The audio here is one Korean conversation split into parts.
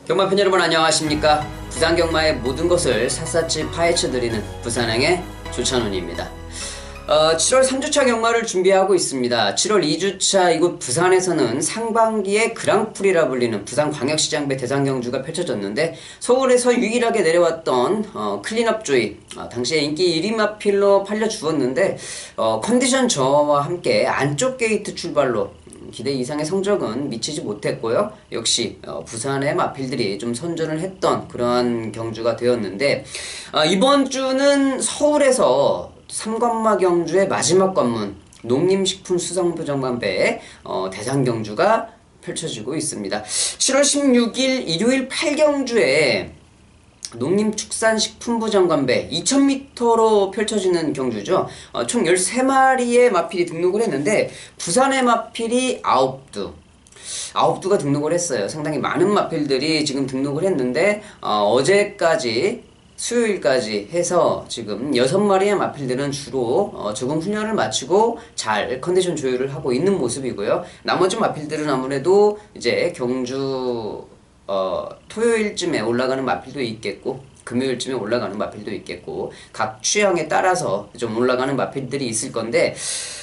경마팬 여러분 안녕하십니까. 부산경마의 모든 것을 샅샅이 파헤쳐드리는 부산행의 조찬훈입니다. 7월 3주차 경마를 준비하고 있습니다. 7월 2주차 이곳 부산에서는 상반기의 그랑프리라 불리는 부산광역시장배 대상경주가 펼쳐졌는데, 서울에서 유일하게 내려왔던 클린업 조이, 당시에 인기 1위 마필로 팔려주었는데 컨디션 저하와 함께 안쪽 게이트 출발로 기대 이상의 성적은 미치지 못했고요. 역시 부산의 마필들이 좀 선전을 했던 그러한 경주가 되었는데, 이번 주는 서울에서 삼관마 경주의 마지막 관문 농림식품수산부정관배의 대상경주가 펼쳐지고 있습니다. 7월 16일 일요일 8경주에 농림축산식품부장관배 2000m로 펼쳐지는 경주죠. 총 13마리의 마필이 등록을 했는데 부산의 마필이 9두가 등록을 했어요. 상당히 많은 마필들이 지금 등록을 했는데 어제까지 수요일까지 해서 지금 6마리의 마필들은 주로 적응 훈련을 마치고 잘 컨디션 조율을 하고 있는 모습이고요. 나머지 마필들은 아무래도 이제 경주 토요일쯤에 올라가는 마필도 있겠고 금요일쯤에 올라가는 마필도 있겠고 각 취향에 따라서 좀 올라가는 마필들이 있을 건데,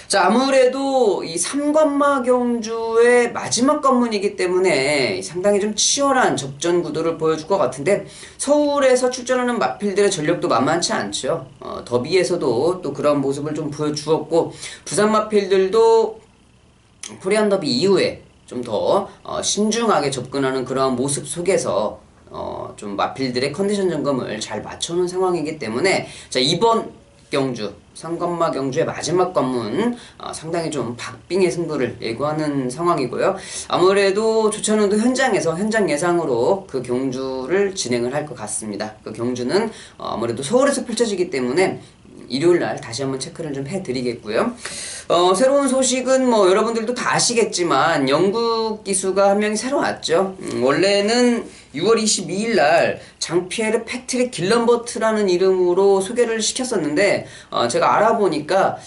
자, 아무래도 이 삼관마 경주의 마지막 관문이기 때문에 상당히 좀 치열한 접전 구도를 보여줄 것 같은데, 서울에서 출전하는 마필들의 전력도 만만치 않죠. 더비에서도 또 그런 모습을 좀 보여주었고, 부산 마필들도 코리안 더비 이후에 좀 더 신중하게 접근하는 그런 모습 속에서 좀 마필들의 컨디션 점검을 잘 맞춰놓은 상황이기 때문에, 자, 이번 경주 삼관마 경주의 마지막 관문 상당히 좀 박빙의 승부를 예고하는 상황이고요. 아무래도 조찬훈도 현장에서 현장 예상으로 그 경주를 진행을 할 것 같습니다. 그 경주는 아무래도 서울에서 펼쳐지기 때문에 일요일날 다시 한번 체크를 좀 해드리겠고요. 새로운 소식은 뭐 여러분들도 다 아시겠지만 영국 기수가 한 명이 새로 왔죠. 원래는 6월 22일날 장피에르 패트릭 길런버트라는 이름으로 소개를 시켰었는데 제가 알아보니까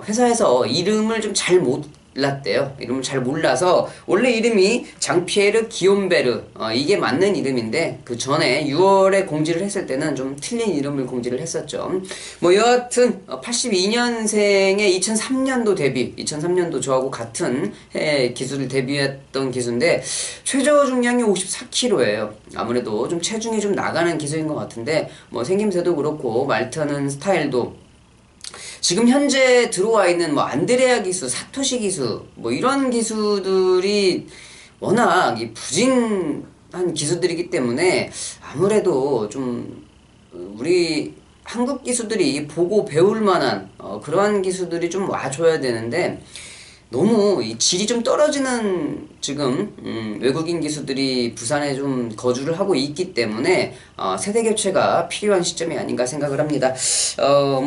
회사에서 이름을 좀 잘 몰랐대요. 이름을 잘 몰라서 원래 이름이 장피에르 기욤베르, 이게 맞는 이름인데 그 전에 6월에 공지를 했을 때는 좀 틀린 이름을 공지를 했었죠. 뭐 여하튼 82년생의 2003년도 데뷔, 2003년도 저하고 같은 해 기수를 데뷔했던 기수인데 최저 중량이 54kg예요. 아무래도 좀 체중이 좀 나가는 기수인 것 같은데, 뭐 생김새도 그렇고 말타는 스타일도 지금 현재 들어와 있는 뭐 안드레아 기수, 사토시 기수, 뭐 이런 기수들이 워낙 이 부진한 기수들이기 때문에 아무래도 좀 우리 한국 기수들이 보고 배울 만한 그러한 기수들이 좀 와줘야 되는데, 너무 이 질이 좀 떨어지는 지금 외국인 기수들이 부산에 좀 거주를 하고 있기 때문에 세대 교체가 필요한 시점이 아닌가 생각을 합니다.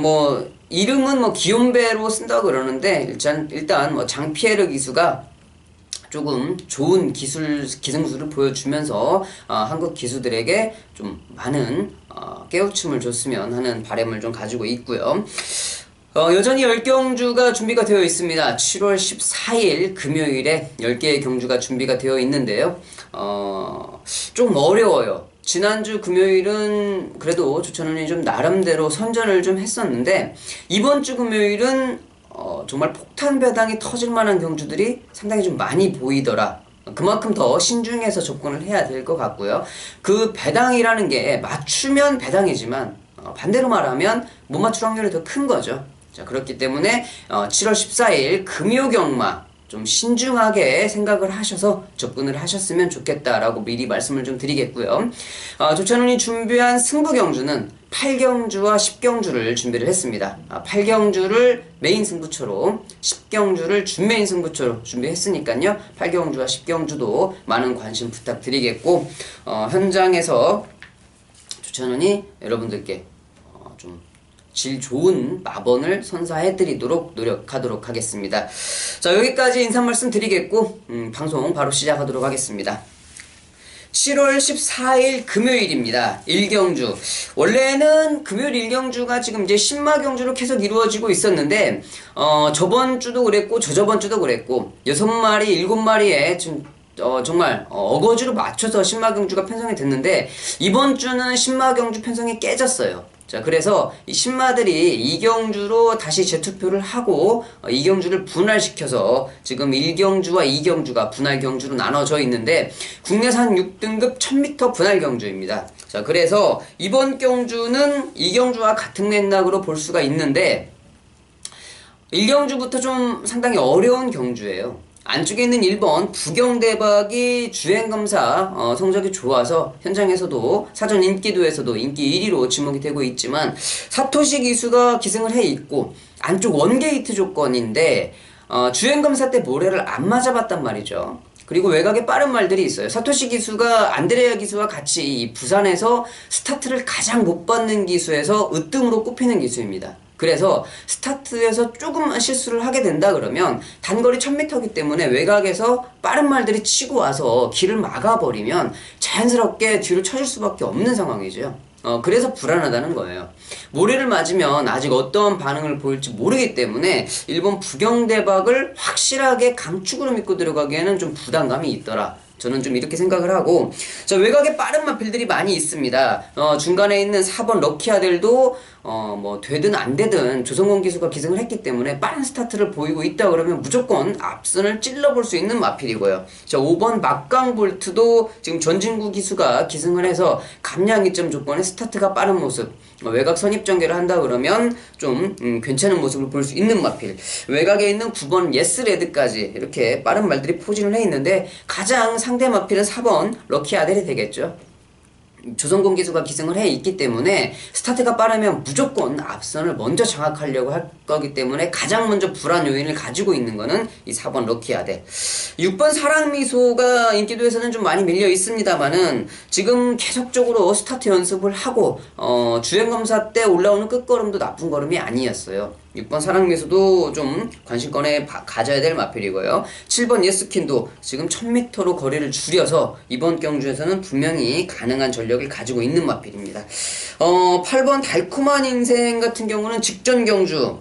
뭐 이름은 뭐 기욤베로 쓴다고 그러는데 일단 뭐 장피에르 기수가 조금 좋은 기승수를 보여주면서 한국 기수들에게 좀 많은 깨우침을 줬으면 하는 바람을 좀 가지고 있고요. 여전히 10경주가 준비가 되어 있습니다. 7월 14일 금요일에 10개의 경주가 준비가 되어 있는데요. 좀 어려워요. 지난주 금요일은 그래도 조찬훈이 좀 나름대로 선전을 좀 했었는데, 이번 주 금요일은 정말 폭탄 배당이 터질 만한 경주들이 상당히 좀 많이 보이더라. 그만큼 더 신중해서 접근을 해야 될 것 같고요. 그 배당이라는 게 맞추면 배당이지만 반대로 말하면 못 맞출 확률이 더 큰 거죠. 자, 그렇기 때문에 7월 14일 금요경마 좀 신중하게 생각을 하셔서 접근을 하셨으면 좋겠다라고 미리 말씀을 좀 드리겠고요. 조찬훈이 준비한 승부경주는 8경주와 10경주를 준비를 했습니다. 8경주를 메인 승부처로 10경주를 준메인 승부처로 준비했으니까요. 8경주와 10경주도 많은 관심 부탁드리겠고, 현장에서 조찬훈이 여러분들께 좀 질 좋은 마번을 선사해드리도록 노력하도록 하겠습니다. 자, 여기까지 인사 말씀 드리겠고 방송 바로 시작하도록 하겠습니다. 7월 14일 금요일입니다. 1경주. 원래는 금요일 1경주가 지금 이제 신마경주로 계속 이루어지고 있었는데, 저번 주도 그랬고, 저저번 주도 그랬고, 6마리, 7마리의 좀 정말 어거지로 맞춰서 신마경주가 편성이 됐는데 이번 주는 신마경주 편성이 깨졌어요. 자, 그래서 이 신마들이 이경주로 다시 재투표를 하고 이경주를 분할시켜서 지금 1경주와 2경주가 분할경주로 나눠져 있는데 국내산 6등급 1000m 분할경주입니다. 자, 그래서 이번 경주는 2경주와 같은 맥락으로 볼 수가 있는데 1경주부터 좀 상당히 어려운 경주예요. 안쪽에 있는 1번 부경대박이 주행검사 성적이 좋아서 현장에서도 사전 인기도에서도 인기 1위로 지목이 되고 있지만 사토시 기수가 기승을 해 있고 안쪽 원게이트 조건인데 주행검사 때 모래를 안 맞아봤단 말이죠. 그리고 외곽에 빠른 말들이 있어요. 사토시 기수가 안드레아 기수와 같이 이 부산에서 스타트를 가장 못 받는 기수에서 으뜸으로 꼽히는 기수입니다. 그래서 스타트에서 조금 실수를 하게 된다 그러면 단거리 1000m이기 때문에 외곽에서 빠른 말들이 치고 와서 길을 막아버리면 자연스럽게 뒤로 쳐질 수밖에 없는 상황이죠. 그래서 불안하다는 거예요. 모래를 맞으면 아직 어떤 반응을 보일지 모르기 때문에 일본 부경대박을 확실하게 강축으로 믿고 들어가기에는 좀 부담감이 있더라. 저는 좀 이렇게 생각을 하고, 자, 외곽에 빠른 마필들이 많이 있습니다. 중간에 있는 4번 럭키아델도 뭐 되든 안 되든 조성권 기수가 기승을 했기 때문에 빠른 스타트를 보이고 있다 그러면 무조건 앞선을 찔러볼 수 있는 마필이고요. 자, 5번 막강볼트도 지금 전진구 기수가 기승을 해서 감량 이점 조건에 스타트가 빠른 모습, 외곽 선입 전개를 한다 그러면 좀 괜찮은 모습을 볼 수 있는 마필. 외곽에 있는 9번 예스레드까지 이렇게 빠른 말들이 포진을 해 있는데 가장 상대 마필은 4번 럭키 아델이 되겠죠. 조성공 기수가 기승을 해 있기 때문에 스타트가 빠르면 무조건 앞선을 먼저 장악하려고 할 거기 때문에 가장 먼저 불안 요인을 가지고 있는 거는 이 4번 럭키아델. 6번 사랑미소가 인기도에서는 좀 많이 밀려 있습니다만은 지금 계속적으로 스타트 연습을 하고 주행검사 때 올라오는 끝걸음도 나쁜 걸음이 아니었어요. 6번 사랑미소도 좀 관심권에 가져야 될 마필이고요. 7번 예스킨도 지금 1000m로 거리를 줄여서 이번 경주에서는 분명히 가능한 전력을 가지고 있는 마필입니다. 8번 달콤한 인생 같은 경우는 직전 경주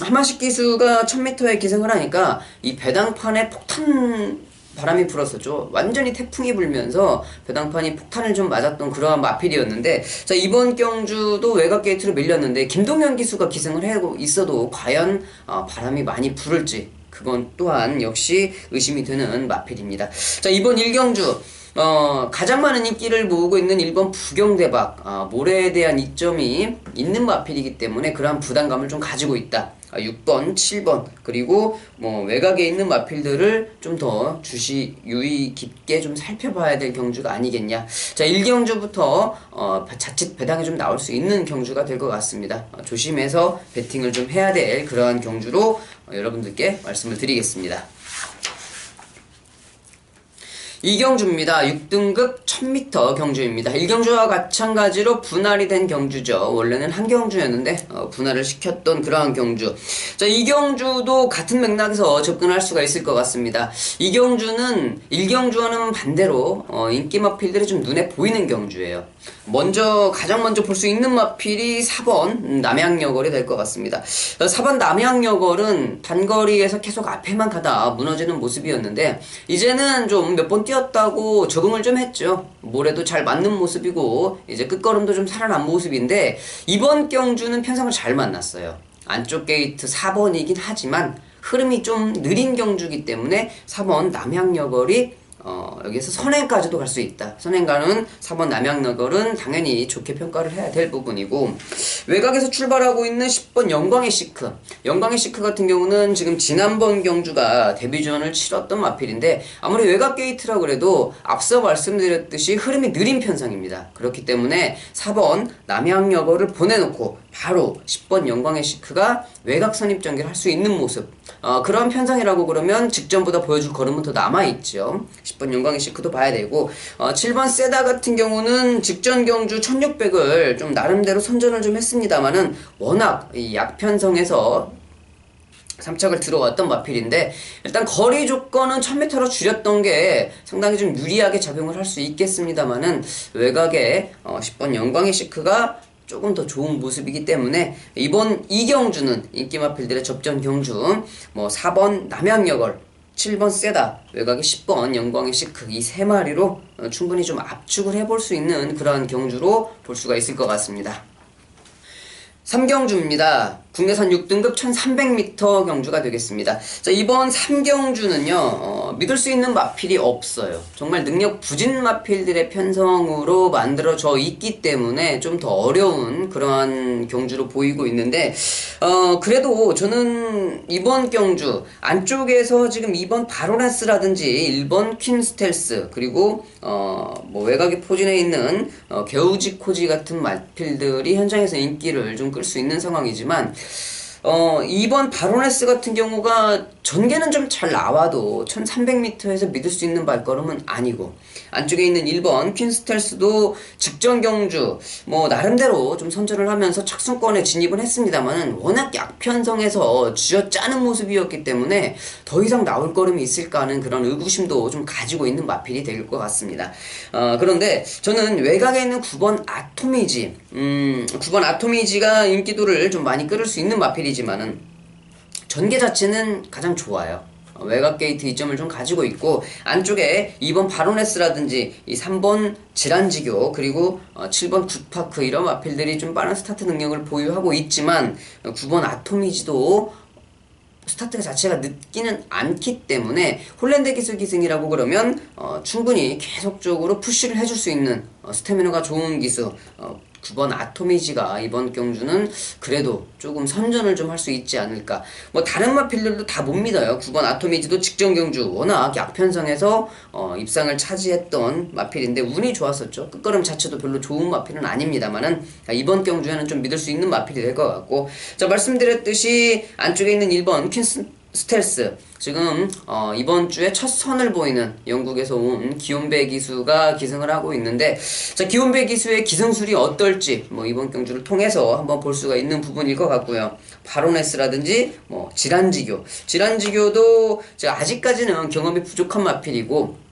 하마식 기수가 1000m에 기승을 하니까 이 배당판에 폭탄 바람이 불었었죠. 완전히 태풍이 불면서 배당판이 폭탄을 좀 맞았던 그러한 마필이었는데, 자, 이번 경주도 외곽 게이트로 밀렸는데 김동현 기수가 기승을 하고 있어도 과연 바람이 많이 불을지 그건 또한 역시 의심이 되는 마필입니다. 자, 이번 1경주 가장 많은 인기를 모으고 있는 1번 부경대박, 모래에 대한 이점이 있는 마필이기 때문에 그러한 부담감을 좀 가지고 있다. 6번, 7번, 그리고 뭐 외곽에 있는 마필들을 좀 더 유의 깊게 좀 살펴봐야 될 경주가 아니겠냐. 자, 1경주부터 자칫 배당이 좀 나올 수 있는 경주가 될 것 같습니다. 조심해서 배팅을 좀 해야 될 그러한 경주로 여러분들께 말씀을 드리겠습니다. 2경주입니다. 6등급 1000m 경주입니다. 1경주와 마찬가지로 분할이 된 경주죠. 원래는 한 경주였는데 분할을 시켰던 그러한 경주. 자, 2경주도 같은 맥락에서 접근할 수가 있을 것 같습니다. 2경주는 1경주와는 반대로 인기 마필들이 좀 눈에 보이는 경주예요. 가장 먼저 볼 수 있는 마필이 4번 남양여걸이 될 것 같습니다. 4번 남양여걸은 단거리에서 계속 앞에만 가다 무너지는 모습이었는데 이제는 좀 몇 번 뛰었다고 적응을 좀 했죠. 모래도 잘 맞는 모습이고 이제 끝걸음도 좀 살아난 모습인데 이번 경주는 편성을 잘 만났어요. 안쪽 게이트 4번이긴 하지만 흐름이 좀 느린 경주이기 때문에 4번 남양여걸이 여기에서 선행까지도 갈 수 있다. 선행가는 4번 남양여걸은 당연히 좋게 평가를 해야 될 부분이고, 외곽에서 출발하고 있는 10번 영광의 시크. 영광의 시크 같은 경우는 지금 지난번 경주가 데뷔전을 치렀던 마필인데 아무리 외곽 게이트라 그래도 앞서 말씀드렸듯이 흐름이 느린 편성입니다. 그렇기 때문에 4번 남양여걸을 보내놓고 바로 10번 영광의 시크가 외곽 선입 전개를 할 수 있는 모습, 그런 편성이라고 그러면 직전보다 보여줄 걸음은 더 남아있죠. 10번 영광의 시크도 봐야 되고, 7번 세다 같은 경우는 직전 경주 1600을 좀 나름대로 선전을 좀 했습니다만은 워낙 이 약편성에서 3착을 들어왔던 마필인데 일단 거리 조건은 1000m로 줄였던 게 상당히 좀 유리하게 작용을 할 수 있겠습니다만은 외곽에 10번 영광의 시크가 조금 더 좋은 모습이기 때문에 이번 2경주는 인기 마필들의 접전 경주 4번 남양여걸 7번 세다, 외곽에 10번 영광의 시크, 이 세 마리로 충분히 좀 압축을 해볼 수 있는 그러한 경주로 볼 수가 있을 것 같습니다. 3경주입니다. 국내산 6등급 1300m 경주가 되겠습니다. 자, 이번 3경주는요, 믿을 수 있는 마필이 없어요. 정말 능력 부진 마필들의 편성으로 만들어져 있기 때문에 좀 더 어려운 그러한 경주로 보이고 있는데, 그래도 저는 이번 경주, 안쪽에서 지금 2번 바로네스라든지 1번 퀸스텔스, 그리고, 뭐 외곽에 포진해 있는, 게우지 코지 같은 마필들이 현장에서 인기를 좀 끌 수 있는 상황이지만, 2번 바로네스 같은 경우가 전개는 좀 잘 나와도 1300m에서 믿을 수 있는 발걸음은 아니고, 안쪽에 있는 1번 퀸스텔스도 직전 경주 뭐 나름대로 좀 선전을 하면서 착순권에 진입은 했습니다만은 워낙 약편성에서 쥐어짜는 모습이었기 때문에 더 이상 나올 걸음이 있을까 하는 그런 의구심도 좀 가지고 있는 마필이 될 것 같습니다. 그런데 저는 외곽에 있는 9번 아토미지, 9번 아토미지가 인기도를 좀 많이 끌을 수 있는 마필이지만은 전개 자체는 가장 좋아요. 외곽 게이트 이점을 좀 가지고 있고, 안쪽에 2번 바로네스라든지 이 3번 지란지교, 그리고 7번 굿파크, 이런 마필들이 좀 빠른 스타트 능력을 보유하고 있지만 9번 아토미지도 스타트 자체가 늦기는 않기 때문에 홀랜드 기술 기승이라고 그러면 충분히 계속적으로 푸시를 해줄 수 있는 스태미너가 좋은 기수, 9번 아토미지가 이번 경주는 그래도 조금 선전을 좀 할 수 있지 않을까. 뭐 다른 마필들도 다 못 믿어요. 9번 아토미지도 직전 경주 워낙 약편성에서 입상을 차지했던 마필인데 운이 좋았었죠. 끝걸음 자체도 별로 좋은 마필은 아닙니다만은 이번 경주에는 좀 믿을 수 있는 마필이 될 것 같고, 자, 말씀드렸듯이 안쪽에 있는 1번 퀸스텔스, 지금 이번 주에 첫 선을 보이는 영국에서 온 기욤베 기수가 기승을 하고 있는데, 자, 기욤베 기수의 기승술이 어떨지 뭐 이번 경주를 통해서 한번 볼 수가 있는 부분일 것 같고요. 바로네스라든지 뭐 지란지교도 제가 아직까지는 경험이 부족한 마필이고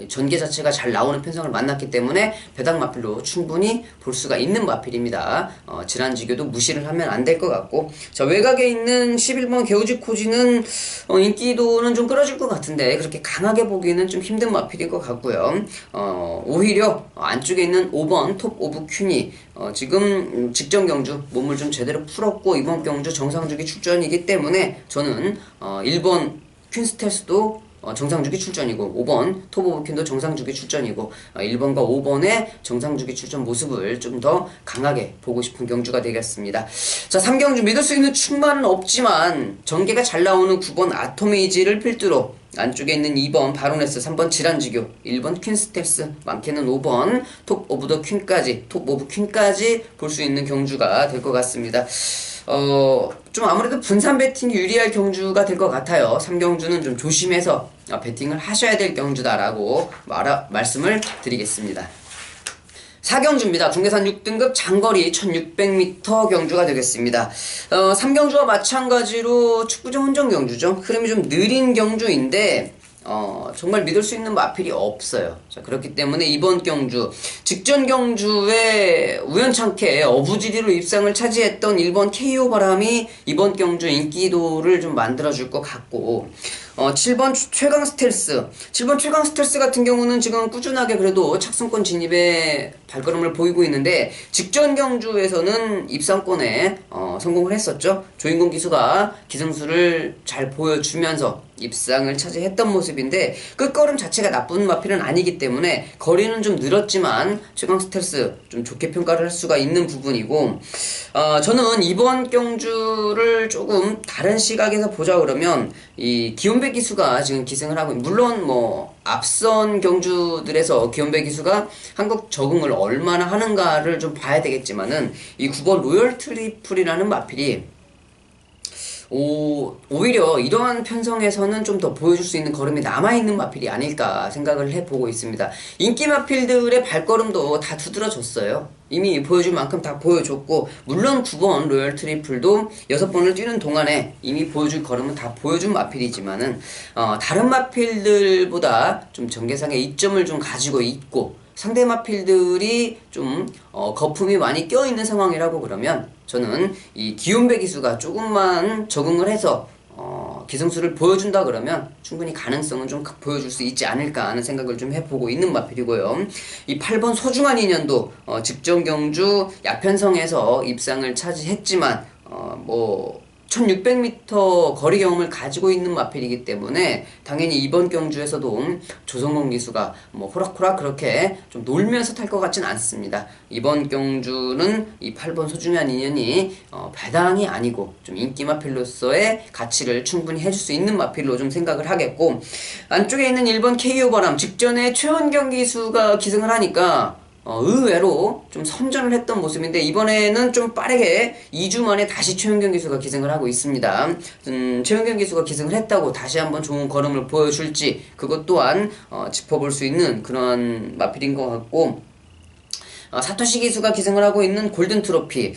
전개 자체가 잘 나오는 편성을 만났기 때문에 배당 마필로 충분히 볼 수가 있는 마필입니다. 지란지교도 무시를 하면 안 될 것 같고, 자, 외곽에 있는 11번 게우지 코지는 인기도는 좀 끌어질 것 같은데 그렇게 강하게 보기에는 좀 힘든 마필일 것 같고요. 오히려 안쪽에 있는 5번 톱 오브 퀸이 지금 직전 경주 몸을 좀 제대로 풀었고 이번 경주 정상주기 출전이기 때문에 저는 1번 퀸스텔스도 정상주기 출전이고 5번 톱오브퀸도 정상주기 출전이고 1번과 5번의 정상주기 출전 모습을 좀 더 강하게 보고 싶은 경주가 되겠습니다. 자, 3경주 믿을 수 있는 충만은 없지만 전개가 잘 나오는 9번 아토미지를 필두로 안쪽에 있는 2번 바로네스, 3번 지란지교, 1번 퀸스텔스, 많게는 5번 톱 오브 더 퀸까지, 톱 오브 퀸까지 볼 수 있는 경주가 될 것 같습니다. 좀 아무래도 분산 배팅이 유리할 경주가 될 것 같아요. 3경주는 좀 조심해서 배팅을 하셔야 될 경주다라고 말씀을 드리겠습니다. 4경주입니다. 국내산 6등급 장거리 1600m 경주가 되겠습니다. 3경주와 마찬가지로 축구장 혼전 경주죠. 흐름이 좀 느린 경주인데 정말 믿을 수 있는 마필이 없어요. 자, 그렇기 때문에 이번 경주, 직전 경주에 우연찮게 어부지리로 입상을 차지했던 1번 KO 바람이 이번 경주 인기도를 좀 만들어줄 것 같고, 7번 최강 스텔스. 7번 최강 스텔스 같은 경우는 지금 꾸준하게 그래도 착승권 진입에 발걸음을 보이고 있는데, 직전 경주에서는 입상권에 성공을 했었죠. 조인공 기수가 기승수를 잘 보여주면서 입상을 차지했던 모습인데, 끝걸음 자체가 나쁜 마필은 아니기 때문에 거리는 좀 늘었지만 최강 스텔스 좀 좋게 평가를 할 수가 있는 부분이고, 저는 이번 경주를 조금 다른 시각에서 보자 그러면 이 기욤베 기수가 지금 기승을 하고, 물론 뭐 앞선 경주들에서 기욤베 기수가 한국 적응을 얼마나 하는가를 좀 봐야 되겠지만은 이 9번 로열 트리플이라는 마필이 오히려 이러한 편성에서는 좀 더 보여줄 수 있는 걸음이 남아있는 마필이 아닐까 생각을 해보고 있습니다. 인기 마필들의 발걸음도 다 두드러졌어요. 이미 보여줄 만큼 다 보여줬고, 물론 9번 로열 트리플도 6번을 뛰는 동안에 이미 보여줄 걸음은 다 보여준 마필이지만은 다른 마필들보다 좀 전개상의 이점을 좀 가지고 있고, 상대 마필들이 좀 거품이 많이 껴있는 상황이라고 그러면 저는 이 기욤베 기수가 조금만 적응을 해서 기승수를 보여준다 그러면 충분히 가능성은 좀 보여줄 수 있지 않을까 하는 생각을 좀 해보고 있는 마필이고요. 이 8번 소중한 인연도 직전 경주 야편성에서 입상을 차지했지만 뭐 1600m 거리 경험을 가지고 있는 마필이기 때문에 당연히 이번 경주에서도 조성공 기수가 뭐 호락호락 그렇게 좀 놀면서 탈 것 같진 않습니다. 이번 경주는 이 8번 소중한 인연이 배당이 아니고 좀 인기 마필로서의 가치를 충분히 해줄 수 있는 마필로 좀 생각을 하겠고, 안쪽에 있는 1번 KO 바람 직전에 최원경 기수가 기승을 하니까 의외로 좀 선전을 했던 모습인데 이번에는 좀 빠르게 2주 만에 다시 최은경 기수가 기승을 하고 있습니다. 최은경 기수가 기승을 했다고 다시 한번 좋은 걸음을 보여줄지 그것 또한 짚어볼 수 있는 그런 마필인 것 같고, 사토시 기수가 기승을 하고 있는 골든 트로피,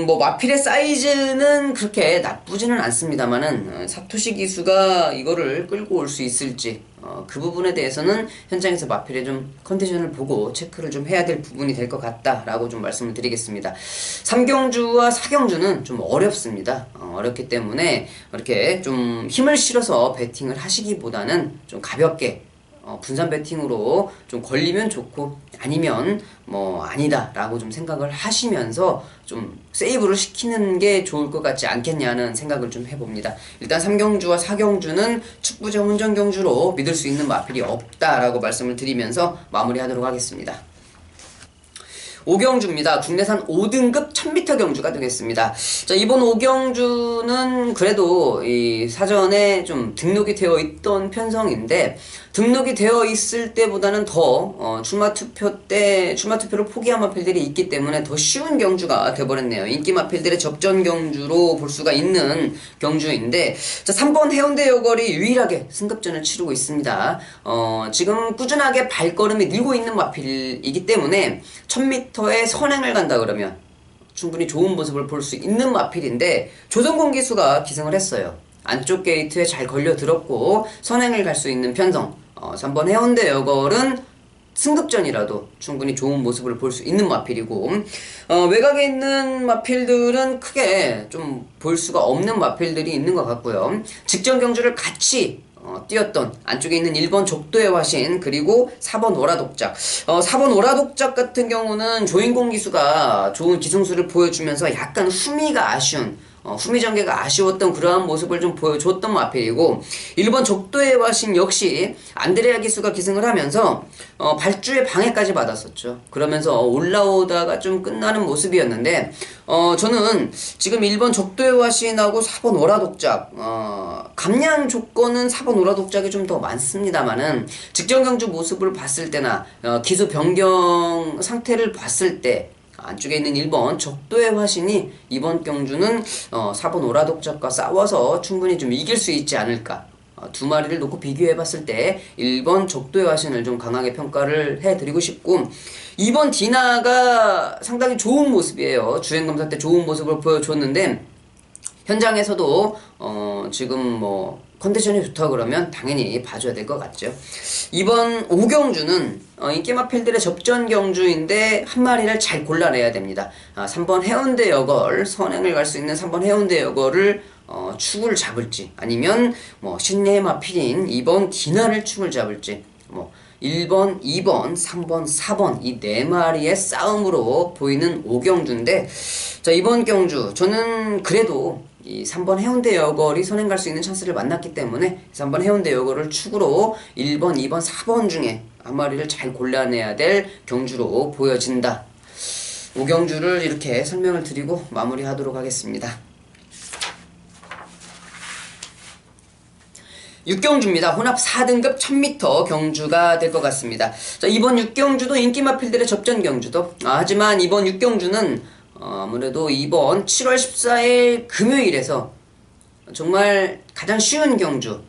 뭐 마필의 사이즈는 그렇게 나쁘지는 않습니다만은 사토시 기수가 이거를 끌고 올 수 있을지 그 부분에 대해서는 현장에서 마필의 좀 컨디션을 보고 체크를 좀 해야 될 부분이 될 것 같다라고 좀 말씀을 드리겠습니다. 3경주와 4경주는 좀 어렵습니다. 어렵기 때문에 이렇게 좀 힘을 실어서 배팅을 하시기보다는 좀 가볍게 분산 배팅으로 좀 걸리면 좋고 아니면 뭐 아니다 라고 좀 생각을 하시면서 좀 세이브를 시키는 게 좋을 것 같지 않겠냐는 생각을 좀 해봅니다. 일단 3경주와 4경주는 축구제 혼전 경주로 믿을 수 있는 마필이 없다라고 말씀을 드리면서 마무리하도록 하겠습니다. 5경주입니다. 국내산 5등급 1000m 경주가 되겠습니다. 자, 이번 5경주는 그래도 이 사전에 좀 등록이 되어 있던 편성인데 등록이 되어 있을 때보다는 더 출마 투표를 포기한 마필들이 있기 때문에 더 쉬운 경주가 돼버렸네요. 인기 마필들의 접전 경주로 볼 수가 있는 경주인데, 자, 3번 해운대 여걸이 유일하게 승급전을 치르고 있습니다. 지금 꾸준하게 발걸음이 늘고 있는 마필이기 때문에 1000m에 선행을 간다 그러면 충분히 좋은 모습을 볼 수 있는 마필인데 조성공 기수가 기승을 했어요. 안쪽 게이트에 잘 걸려들었고 선행을 갈 수 있는 편성, 3번 해운대 여걸은 승급전이라도 충분히 좋은 모습을 볼 수 있는 마필이고, 외곽에 있는 마필들은 크게 좀 볼 수가 없는 마필들이 있는 것 같고요. 직전 경주를 같이 뛰었던 안쪽에 있는 1번 족도의 화신 그리고 4번 오라독작, 4번 오라독작 같은 경우는 조인공 기수가 좋은 기승수를 보여주면서 약간 후미가 아쉬운 후미 전개가 아쉬웠던 그러한 모습을 좀 보여줬던 마필이고, 1번 족도의 화신 역시 안드레아 기수가 기승을 하면서 발주의 방해까지 받았었죠. 그러면서 올라오다가 좀 끝나는 모습이었는데 저는 지금 1번 족도의 화신하고 4번 오라독작 감량 조건은 4번 오라독작이 좀 더 많습니다만은 직전 경주 모습을 봤을 때나 기수 변경 상태를 봤을 때 안쪽에 있는 1번 적도의 화신이 이번 경주는 4번 오라독작과 싸워서 충분히 좀 이길 수 있지 않을까. 두 마리를 놓고 비교해봤을 때 1번 적도의 화신을 좀 강하게 평가를 해드리고 싶고, 2번 디나가 상당히 좋은 모습이에요. 주행검사 때 좋은 모습을 보여줬는데 현장에서도 지금 뭐 컨디션이 좋다 그러면 당연히 봐줘야 될 것 같죠. 이번 5경주는 인기 마필들의 접전 경주인데 한 마리를 잘 골라내야 됩니다. 3번 해운대 여걸, 선행을 갈 수 있는 3번 해운대 여걸을 축을 잡을지 아니면 뭐 신뢰의 마필인 2번 디나를 축을 잡을지, 뭐 1번, 2번, 3번, 4번 이 네 마리의 싸움으로 보이는 5경주인데, 자, 이번 경주 저는 그래도 이 3번 해운대 여걸이 선행 갈 수 있는 찬스를 만났기 때문에 3번 해운대 여걸을 축으로 1번, 2번, 4번 중에 한 마리를 잘 골라내야 될 경주로 보여진다. 5경주를 이렇게 설명을 드리고 마무리하도록 하겠습니다. 6경주입니다. 혼합 4등급 1000m 경주가 될 것 같습니다. 자, 이번 6경주도 인기 마필들의 접전 경주도, 하지만 이번 6경주는 아무래도 이번 7월 14일 금요일에서 정말 가장 쉬운 경주,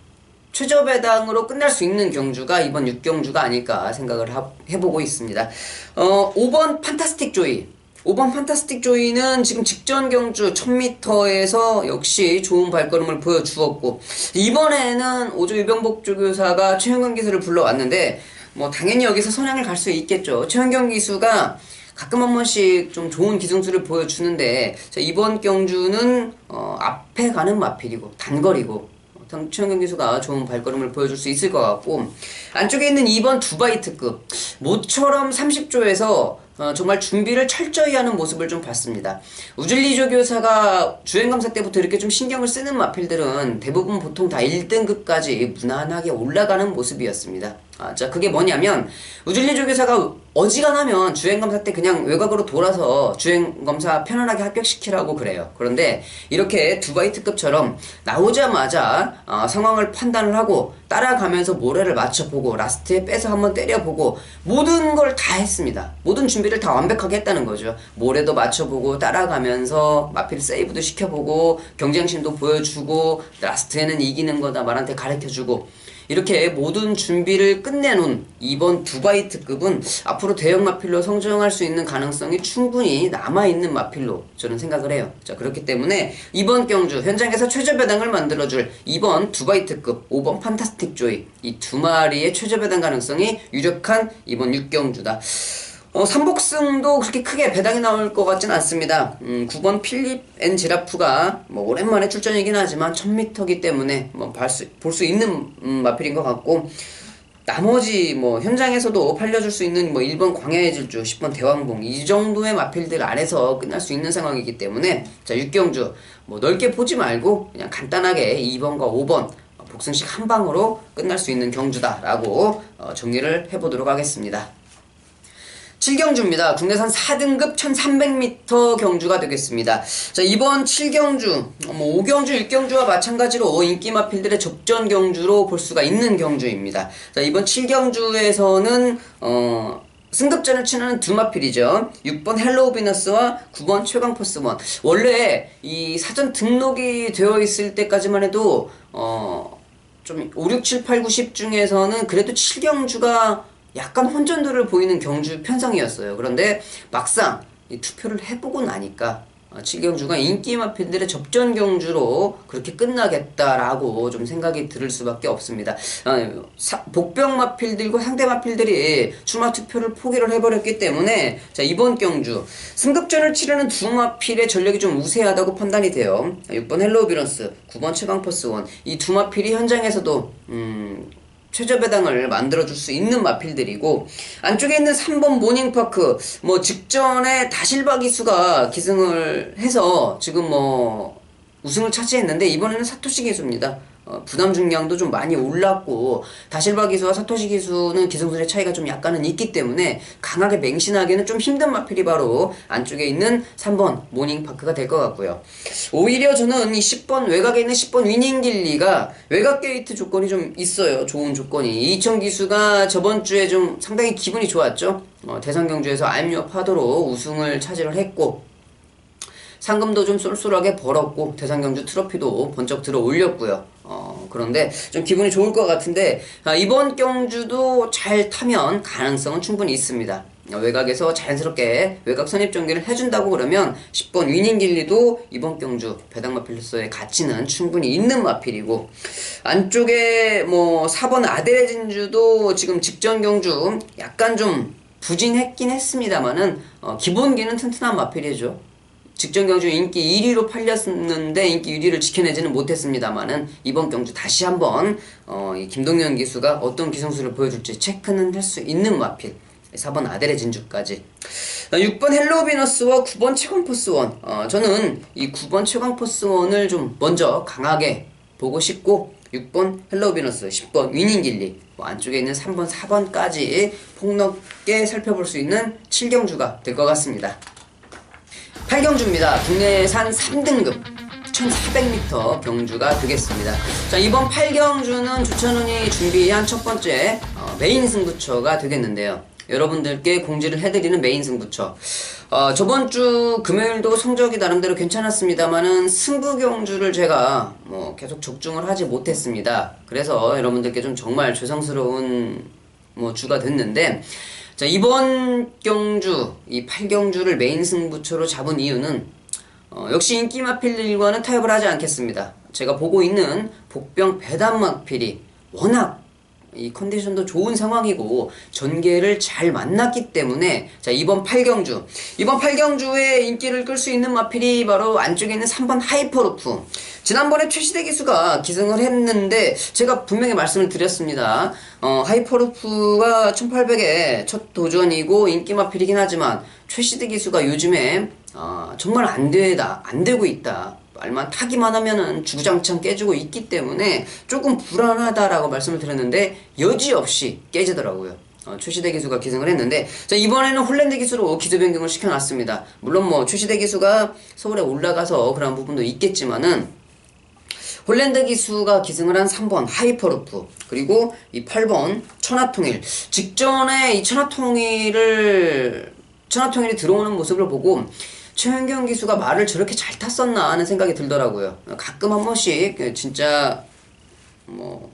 최저배당으로 끝날 수 있는 경주가 이번 6경주가 아닐까 생각을 해보고 있습니다. 5번 판타스틱 조이, 5번 판타스틱 조이는 지금 직전 경주 1000m에서 역시 좋은 발걸음을 보여주었고, 이번에는 오조 유병복 조교사가 최은경 기수를 불러왔는데 뭐 당연히 여기서 선행을 갈 수 있겠죠. 최은경 기수가 가끔 한 번씩 좀 좋은 기승수를 보여주는데, 이번 경주는 앞에 가는 마필이고 단거리고 최영경 기수가 좋은 발걸음을 보여줄 수 있을 것 같고, 안쪽에 있는 2번 두바이트급 모처럼 30조에서 정말 준비를 철저히 하는 모습을 좀 봤습니다. 우즐리조 교사가 주행검사 때부터 이렇게 좀 신경을 쓰는 마필들은 대부분 보통 다 1등급까지 무난하게 올라가는 모습이었습니다. 자, 그게 뭐냐면 우즐리조 교사가 어지간하면 주행검사 때 그냥 외곽으로 돌아서 주행검사 편안하게 합격시키라고 그래요. 그런데 이렇게 두바이트급처럼 나오자마자 상황을 판단을 하고 따라가면서 모래를 맞춰보고 라스트에 빼서 한번 때려보고 모든 걸 다 했습니다. 모든 준비를 다 완벽하게 했다는 거죠. 모래도 맞춰보고 따라가면서 마필 세이브도 시켜보고 경쟁심도 보여주고 라스트에는 이기는 거다 말한테 가르쳐주고 이렇게 모든 준비를 끝내놓은 이번 두바이트급은 앞으로 대형 마필로 성장할 수 있는 가능성이 충분히 남아있는 마필로 저는 생각을 해요. 자, 그렇기 때문에 이번 경주 현장에서 최저 배당을 만들어줄 2번 두바이트급, 5번 판타스틱 조이 이 두 마리의 최저 배당 가능성이 유력한 이번 6경주다. 삼복승도 그렇게 크게 배당이 나올 것 같진 않습니다. 9번 필립 앤 지라프가 오랜만에 출전이긴 하지만 1000m이기 때문에 볼 수 있는 마필인 것 같고, 나머지 현장에서도 팔려줄 수 있는 1번 광야의 질주, 10번 대왕봉 이 정도의 마필들 안에서 끝날 수 있는 상황이기 때문에 자 6경주 넓게 보지 말고 그냥 간단하게 2번과 5번 복승식 한 방으로 끝날 수 있는 경주다라고 정리를 해보도록 하겠습니다. 7경주입니다. 국내산 4등급 1300m 경주가 되겠습니다. 자, 이번 7경주, 5경주, 6경주와 마찬가지로 인기 마필들의 접전 경주로 볼 수가 있는 경주입니다. 자, 이번 7경주에서는, 승급전을 치르는 두 마필이죠. 6번 헬로우 비너스와 9번 최강포스원. 원래 이 사전 등록이 되어 있을 때까지만 해도, 좀 5, 6, 7, 8, 9, 10 중에서는 그래도 7경주가 약간 혼전도를 보이는 경주 편성이었어요. 그런데 막상 이 투표를 해보고 나니까 7경주가 인기 마필들의 접전 경주로 그렇게 끝나겠다라고 좀 생각이 들 수밖에 없습니다. 복병 마필들과 상대 마필들이 출마 투표를 포기를 해버렸기 때문에 자 이번 경주 승급전을 치르는 두 마필의 전력이 좀 우세하다고 판단이 돼요. 6번 헬로우 비너스, 9번 최강포스원 이 두 마필이 현장에서도 최저 배당을 만들어줄 수 있는 마필들이고, 안쪽에 있는 3번 모닝파크, 직전에 다실바 기수가 기승을 해서 지금 우승을 차지했는데, 이번에는 사토시 기수입니다. 부담 중량도 좀 많이 올랐고, 다실바 기수와 사토시 기수는 기승술의 차이가 좀 약간은 있기 때문에 강하게 맹신하기는 좀 힘든 마필이 바로 안쪽에 있는 3번 모닝파크가 될 것 같고요. 오히려 저는 이 10번 외곽에 있는 10번 위닝길리가 외곽 게이트 조건이 좀 있어요. 좋은 조건이. 이천 기수가 저번 주에 좀 상당히 기분이 좋았죠. 대선 경주에서 알뮤어 파도로 우승을 차지를 했고, 상금도 좀 쏠쏠하게 벌었고 대상경주 트로피도 번쩍 들어 올렸고요. 그런데 좀 기분이 좋을 것 같은데 이번 경주도 잘 타면 가능성은 충분히 있습니다. 외곽에서 자연스럽게 외곽 선입 전개를 해준다고 그러면 10번 위닝길리도 이번 경주 배당 마필로서의 가치는 충분히 있는 마필이고, 안쪽에 4번 아델의 진주도 지금 직전 경주 약간 좀 부진했긴 했습니다만은 기본기는 튼튼한 마필이죠. 직전 경주 인기 1위로 팔렸는데 인기 1위를 지켜내지는 못했습니다만은 이번 경주 다시 한번 이 김동현 기수가 어떤 기성수를 보여줄지 체크는 할 수 있는 마필. 4번 아델의 진주까지. 6번 헬로우 비너스와 9번 최강포스원. 저는 이 9번 최강포스원을 좀 먼저 강하게 보고 싶고, 6번 헬로우 비너스, 10번 위닝길리, 안쪽에 있는 3번, 4번까지 폭넓게 살펴볼 수 있는 7경주가 될 것 같습니다. 8경주입니다. 국내산 3등급 1400m 경주가 되겠습니다. 자, 이번 8경주는 조찬훈이 준비한 첫 번째 메인 승부처가 되겠는데요. 여러분들께 공지를 해드리는 메인 승부처. 저번 주 금요일도 성적이 나름대로 괜찮았습니다만은 승부 경주를 제가 계속 적중을 하지 못했습니다. 그래서 여러분들께 좀 정말 죄송스러운 주가 됐는데, 자, 이번 경주, 이 8경주를 메인 승부처로 잡은 이유는 역시 인기 마필들과는 타협을 하지 않겠습니다. 제가 보고 있는 복병 배당 마필이 워낙 이 컨디션도 좋은 상황이고 전개를 잘 만났기 때문에 자 이번 8경주에 인기를 끌 수 있는 마필이 바로 안쪽에 있는 3번 하이퍼루프, 지난번에 최시대 기수가 기승을 했는데 제가 분명히 말씀을 드렸습니다. 하이퍼루프가 1800의 첫 도전이고 인기 마필이긴 하지만 최시대 기수가 요즘에 정말 안 되고 있다. 말만 타기만 하면은 주구장창 깨지고 있기 때문에 조금 불안하다라고 말씀을 드렸는데 여지없이 깨지더라고요. 최시대 기수가 기승을 했는데, 자, 이번에는 홀랜드 기수로 기수 변경을 시켜놨습니다. 물론 뭐 최시대 기수가 서울에 올라가서 그런 부분도 있겠지만은 홀랜드 기수가 기승을 한 3번 하이퍼루프, 그리고 이 8번 천하통일. 직전에 이 천하통일이 들어오는 모습을 보고 최현경 기수가 말을 저렇게 잘 탔었나 하는 생각이 들더라고요. 가끔 한 번씩 진짜 뭐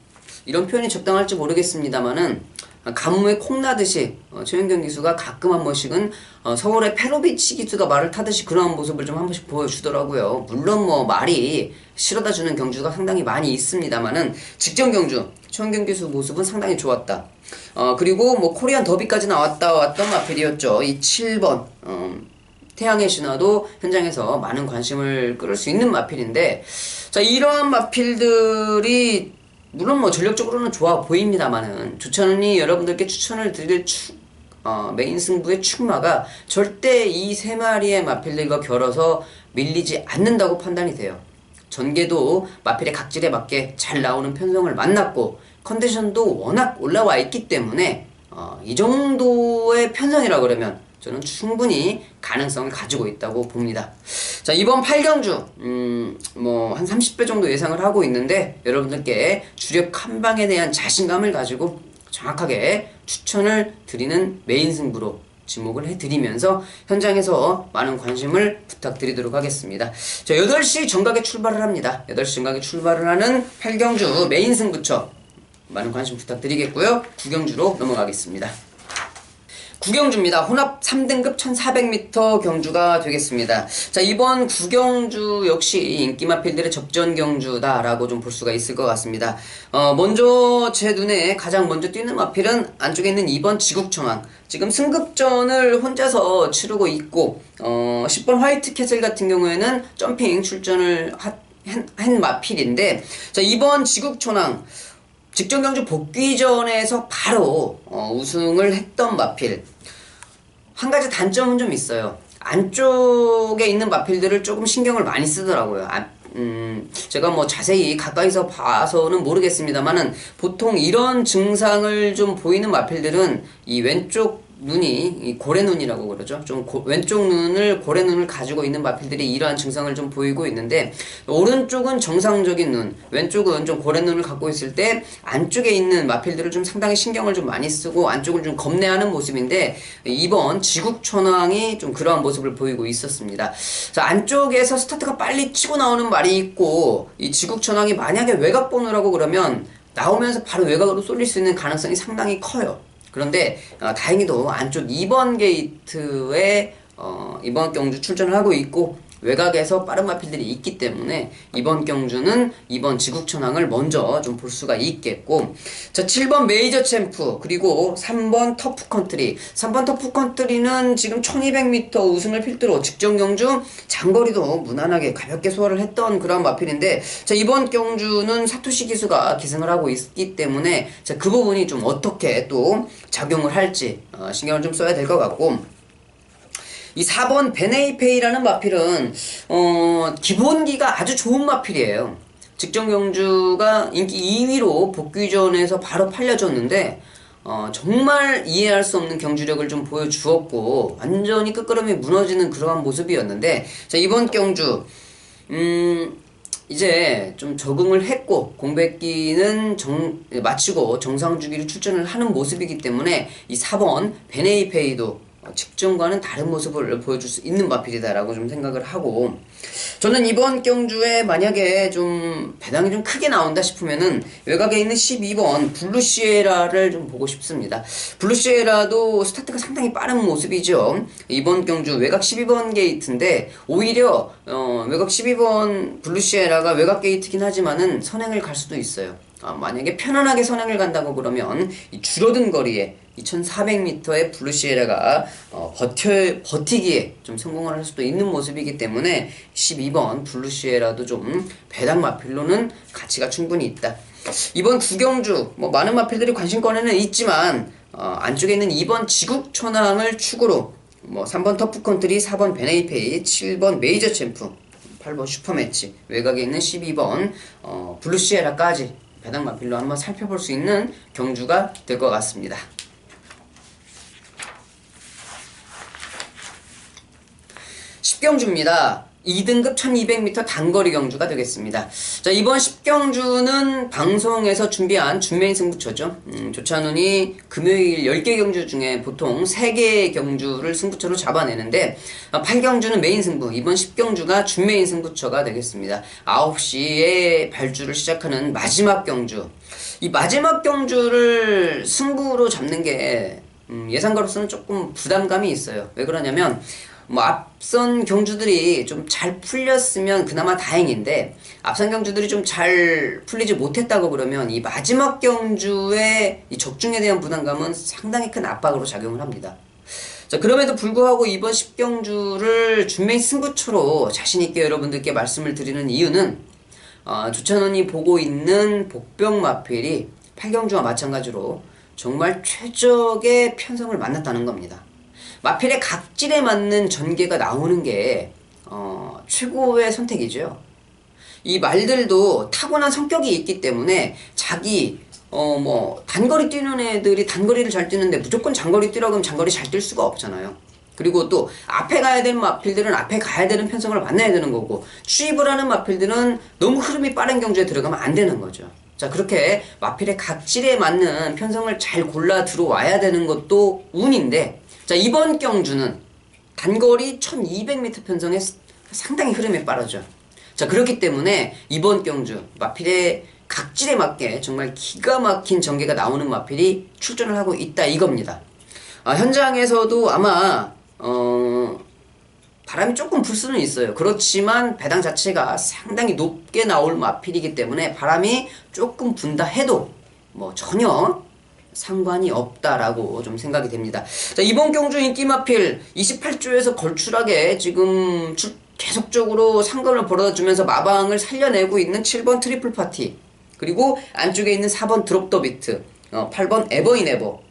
이런 표현이 적당할지 모르겠습니다만은 가뭄에 콩나듯이 최현경 기수가 가끔 한 번씩은 서울의 페로비치 기수가 말을 타듯이 그런 모습을 좀 한 번씩 보여주더라고요. 물론 뭐 말이 실어다 주는 경주가 상당히 많이 있습니다만은 직전 경주 최현경 기수 모습은 상당히 좋았다. 그리고 뭐 코리안 더비까지 왔던 마필이었죠. 이 7번 태양의 신화도 현장에서 많은 관심을 끌을 수 있는 마필인데, 자, 이러한 마필들이 물론 뭐 전력적으로는 좋아 보입니다만은 조천이 여러분들께 추천을 드릴 메인 승부의 축마가 절대 이 세 마리의 마필들과 겨뤄서 밀리지 않는다고 판단이 돼요. 전개도 마필의 각질에 맞게 잘 나오는 편성을 만났고 컨디션도 워낙 올라와 있기 때문에 이 정도의 편성이라 그러면 저는 충분히 가능성을 가지고 있다고 봅니다. 자, 이번 8경주 뭐 한 30배 정도 예상을 하고 있는데 여러분들께 주력 한방에 대한 자신감을 가지고 정확하게 추천을 드리는 메인 승부로 지목을 해드리면서 현장에서 많은 관심을 부탁드리도록 하겠습니다. 자, 8시 정각에 출발을 합니다. 8시 정각에 출발을 하는 8경주 메인 승부처 많은 관심 부탁드리겠고요. 9경주로 넘어가겠습니다. 9경주입니다. 혼합 3등급 1400m 경주가 되겠습니다. 자, 이번 9경주 역시 인기 마필들의 접전 경주다라고 좀 볼 수가 있을 것 같습니다. 먼저 제 눈에 가장 먼저 뛰는 마필은 안쪽에 있는 2번 지국천왕. 지금 승급전을 혼자서 치르고 있고 10번 화이트 캐슬 같은 경우에는 점핑 출전을 한 마필인데, 자, 2번 지국천왕 직전 경주 복귀전에서 바로 우승을 했던 마필. 한 가지 단점은 좀 있어요. 안쪽에 있는 마필들을 조금 신경을 많이 쓰더라고요. 제가 뭐 자세히 가까이서 봐서는 모르겠습니다만은 보통 이런 증상을 좀 보이는 마필들은 이 왼쪽 눈이 이 고래눈이라고 그러죠. 좀 왼쪽 눈을 고래눈을 가지고 있는 마필들이 이러한 증상을 좀 보이고 있는데, 오른쪽은 정상적인 눈, 왼쪽은 좀 고래눈을 갖고 있을 때 안쪽에 있는 마필들을 좀 상당히 신경을 좀 많이 쓰고 안쪽을 좀 겁내하는 모습인데, 이번 지국천왕이 좀 그러한 모습을 보이고 있었습니다. 자, 안쪽에서 스타트가 빨리 치고 나오는 말이 있고, 이 지국천왕이 만약에 외곽 번호라고 그러면 나오면서 바로 외곽으로 쏠릴 수 있는 가능성이 상당히 커요. 그런데 다행히도 안쪽 2번 게이트에 이번 경주 출전을 하고 있고 외곽에서 빠른 마필들이 있기 때문에 이번 경주는 2번 지국천왕을 먼저 좀 볼 수가 있겠고, 자, 7번 메이저 챔프, 그리고 3번 터프컨트리. 3번 터프컨트리는 지금 1200m 우승을 필두로 직전 경주 장거리도 무난하게 가볍게 소화를 했던 그런 마필인데, 자, 이번 경주는 사토시 기수가 기승을 하고 있기 때문에 자, 그 부분이 좀 어떻게 또 작용을 할지 신경을 좀 써야 될 것 같고, 이 4번 베네이페이라는 마필은 기본기가 아주 좋은 마필이에요. 직전 경주가 인기 2위로 복귀전에서 바로 팔려줬는데 정말 이해할 수 없는 경주력을 좀 보여주었고 완전히 끝걸음이 무너지는 그러한 모습이었는데, 자, 이번 경주 이제 좀 적응을 했고 공백기는 마치고 정상주기로 출전을 하는 모습이기 때문에 이 4번 베네이페이도 직전과는 다른 모습을 보여줄 수 있는 마필이다라고 좀 생각을 하고, 저는 이번 경주에 만약에 좀 배당이 좀 크게 나온다 싶으면은 외곽에 있는 12번 블루시에라를 좀 보고 싶습니다. 블루시에라도 스타트가 상당히 빠른 모습이죠. 이번 경주 외곽 12번 게이트인데 오히려 외곽 12번 블루시에라가 외곽 게이트긴 하지만은 선행을 갈 수도 있어요. 만약에 편안하게 선행을 간다고 그러면 이 줄어든 거리에 2400m의 블루시에라가 버티기에 좀 성공을 할 수도 있는 모습이기 때문에 12번 블루시에라도 좀 배당 마필로는 가치가 충분히 있다. 이번 구경주 뭐 많은 마필들이 관심권에는 있지만 안쪽에 있는 2번 지국천왕을 축으로 뭐 3번 터프컨트리, 4번 베네이페이, 7번 메이저 챔프, 8번 슈퍼매치, 외곽에 있는 12번 블루시에라까지 배당 마필로 한번 살펴볼 수 있는 경주가 될 것 같습니다. 10경주입니다. 2등급 1200m 단거리 경주가 되겠습니다. 자, 이번 10경주는 방송에서 준비한 준메인 승부처죠. 조찬훈이 금요일 10개 경주 중에 보통 3개의 경주를 승부처로 잡아내는데 8경주는 메인 승부, 이번 10경주가 준메인 승부처가 되겠습니다. 9시에 발주를 시작하는 마지막 경주. 이 마지막 경주를 승부로 잡는 게 예상가로서는 조금 부담감이 있어요. 왜 그러냐면 뭐 앞선 경주들이 좀 잘 풀렸으면 그나마 다행인데 앞선 경주들이 좀 잘 풀리지 못했다고 그러면 이 마지막 경주의 이 적중에 대한 부담감은 상당히 큰 압박으로 작용을 합니다. 자, 그럼에도 불구하고 이번 10경주를 준메인 승부처로 자신있게 여러분들께 말씀을 드리는 이유는 조찬원이 보고 있는 복병 마필이 8경주와 마찬가지로 정말 최적의 편성을 만났다는 겁니다. 마필의 각질에 맞는 전개가 나오는 게 최고의 선택이죠. 이 말들도 타고난 성격이 있기 때문에 자기 뭐 단거리 뛰는 애들이 단거리를 잘 뛰는데 무조건 장거리 뛰라고 하면 장거리 잘 뛸 수가 없잖아요. 그리고 또 앞에 가야 되는 마필들은 앞에 가야 되는 편성을 만나야 되는 거고, 추입을 하는 마필들은 너무 흐름이 빠른 경주에 들어가면 안 되는 거죠. 자, 그렇게 마필의 각질에 맞는 편성을 잘 골라 들어와야 되는 것도 운인데, 자, 이번 경주는 단거리 1200m 편성에 상당히 흐름이 빠르죠. 자, 그렇기 때문에 이번 경주 마필의 각질에 맞게 정말 기가 막힌 전개가 나오는 마필이 출전을 하고 있다 이겁니다. 현장에서도 아마 바람이 조금 불 수는 있어요. 그렇지만 배당 자체가 상당히 높게 나올 마필이기 때문에 바람이 조금 분다 해도 뭐 전혀 상관이 없다라고 좀 생각이 됩니다. 자, 이번 경주 인기 마필 28조에서 걸출하게 지금 계속적으로 상금을 벌어주면서 마방을 살려내고 있는 7번 트리플 파티, 그리고 안쪽에 있는 4번 드롭 더 비트, 8번 에버인 에버,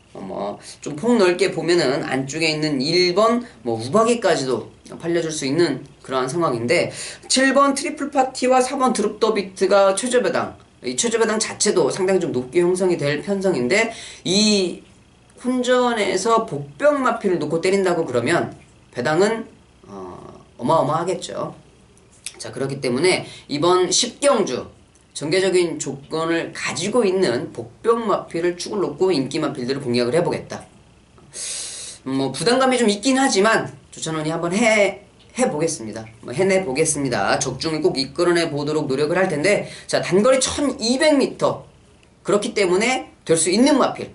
좀 폭넓게 보면은 안쪽에 있는 1번 우박이까지도 팔려줄 수 있는 그러한 상황인데, 7번 트리플 파티와 4번 드롭 더 비트가 최저 배당, 이 최저 배당 자체도 상당히 좀 높게 형성이 될 편성인데, 이 혼전에서 복병 마필을 놓고 때린다고 그러면 배당은 어마어마하겠죠. 자, 그렇기 때문에 이번 10경주 전개적인 조건을 가지고 있는 복병 마필을 축을 놓고 인기 마필들을 공략을 해보겠다. 부담감이 좀 있긴 하지만 조찬원이 한번 해보겠습니다. 해내보겠습니다. 적중을 꼭 이끌어내 보도록 노력을 할 텐데, 자, 단거리 1200m 그렇기 때문에 될 수 있는 마필,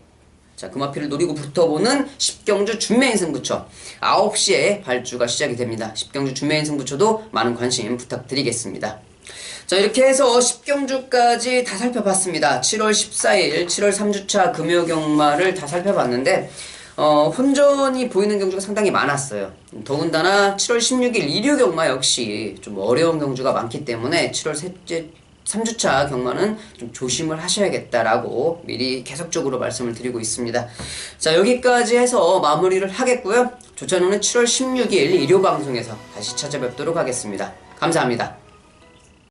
자, 그 마필을 노리고 붙어보는 10경주 준메인 승부처 9시에 발주가 시작이 됩니다. 10경주 준메인 승부처도 많은 관심 부탁드리겠습니다. 자, 이렇게 해서 10경주까지 다 살펴봤습니다. 7월 14일 7월 3주차 금요 경마를 다 살펴봤는데 혼전이 보이는 경주가 상당히 많았어요. 더군다나 7월 16일 일요 경마 역시 좀 어려운 경주가 많기 때문에 7월 셋째 3주차 경마는 좀 조심을 하셔야겠다라고 미리 계속적으로 말씀을 드리고 있습니다. 자, 여기까지 해서 마무리를 하겠고요. 조찬호는 7월 16일 일요 방송에서 다시 찾아뵙도록 하겠습니다. 감사합니다.